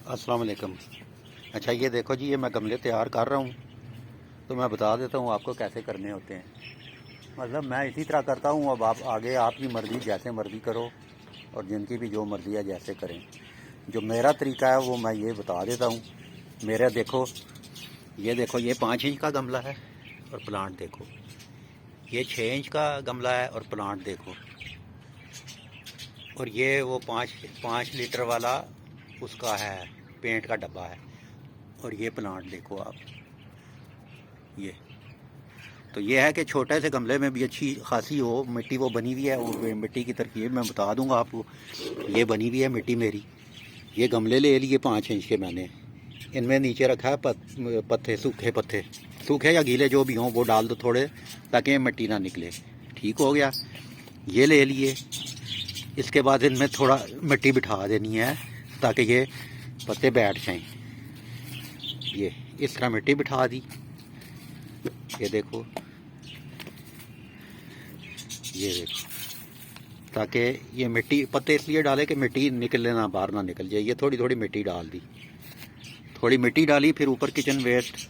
अस्सलाम वालेकुम। अच्छा ये देखो जी, ये मैं गमले तैयार कर रहा हूँ, तो मैं बता देता हूँ आपको कैसे करने होते हैं। मतलब मैं इसी तरह करता हूँ। अब आप आगे आपकी मर्ज़ी, जैसे मर्ज़ी करो और जिनकी भी जो मर्ज़ी है जैसे करें। जो मेरा तरीका है वो मैं ये बता देता हूँ। मेरा देखो, ये देखो, ये 5 इंच का गमला है और प्लांट देखो। ये 6 इंच का गमला है और प्लांट देखो। और ये वो 5 लीटर वाला उसका है, पेंट का डब्बा है। और ये प्लांट देखो आप। ये तो ये है कि छोटे से गमले में भी अच्छी खासी हो मिट्टी, वो बनी हुई है। वो मिट्टी की तरकीब मैं बता दूंगा आपको। ये बनी हुई है मिट्टी मेरी। ये गमले ले लिए 5 इंच के मैंने। इनमें नीचे रखा है पत्ते, सूखे पत्ते, सूखे या गीले जो भी हों वो डाल दो थोड़े, ताकि ये मिट्टी ना निकले। ठीक हो गया। ये ले लिए। इसके बाद इनमें थोड़ा मिट्टी बिठा देनी है ताकि ये पत्ते बैठ जाएं। ये इस तरह मिट्टी बिठा दी। ये देखो, ये देखो, ताकि ये मिट्टी, पत्ते इसलिए डाले कि मिट्टी निकले ना, बाहर ना निकल जाए। ये थोड़ी थोड़ी मिट्टी डाल दी, थोड़ी मिट्टी डाली। फिर ऊपर किचन वेस्ट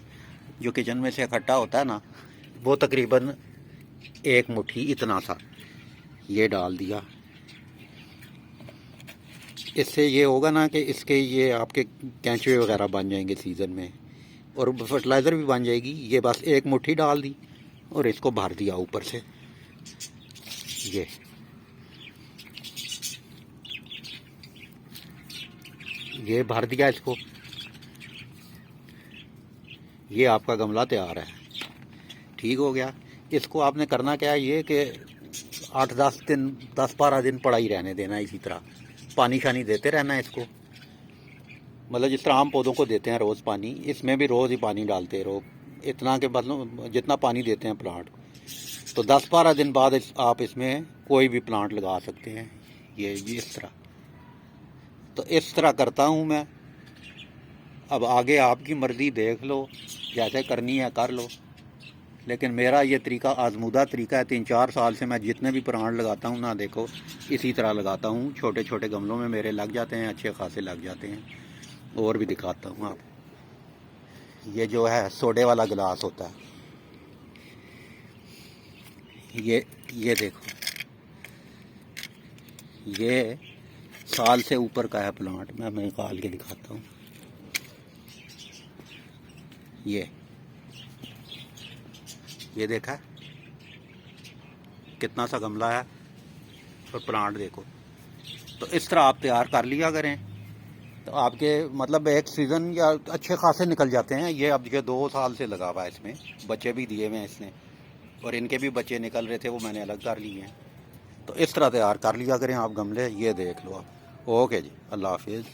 जो किचन में से इकट्ठा होता है ना, वो तकरीबन 1 मुट्ठी इतना सा ये डाल दिया। इससे ये होगा ना कि इसके ये आपके कैंचुए वगैरह बन जाएंगे सीज़न में, और फर्टिलाइज़र भी बन जाएगी। ये बस 1 मुट्ठी डाल दी और इसको भर दिया ऊपर से। ये भर दिया इसको। ये आपका गमला तैयार है। ठीक हो गया। इसको आपने करना क्या है, ये कि 8-10 दिन, 10-12 दिन पड़ा ही रहने देना। इसी तरह पानी शानी देते रहना है इसको। मतलब जिस तरह आम पौधों को देते हैं रोज़ पानी, इसमें भी रोज़ ही पानी डालते रहो। इतना के मतलब जितना पानी देते हैं प्लांट को। तो 10-12 दिन बाद आप इसमें कोई भी प्लांट लगा सकते हैं। ये इस तरह। तो इस तरह करता हूँ मैं। अब आगे आपकी मर्ज़ी, देख लो जैसे करनी है कर लो। लेकिन मेरा ये तरीका आजमूदा तरीका है। 3-4 साल से मैं जितने भी प्लांट लगाता हूँ ना, देखो इसी तरह लगाता हूँ। छोटे छोटे गमलों में मेरे लग जाते हैं, अच्छे खासे लग जाते हैं। और भी दिखाता हूँ आप। ये जो है सोडे वाला गिलास होता है, ये देखो, ये साल से ऊपर का है प्लांट। मैं निकाल के दिखाता हूँ। ये देखा कितना सा गमला है और प्लांट देखो। तो इस तरह आप तैयार कर लिया करें, तो आपके मतलब एक सीज़न या अच्छे खासे निकल जाते हैं। ये अब ये 2 साल से लगा हुआ है, इसमें बच्चे भी दिए हुए हैं इसने, और इनके भी बच्चे निकल रहे थे, वो मैंने अलग कर लिए हैं। तो इस तरह तैयार कर लिया करें आप गमले। ये देख लो आप। ओके जी, अल्लाह हाफिज़।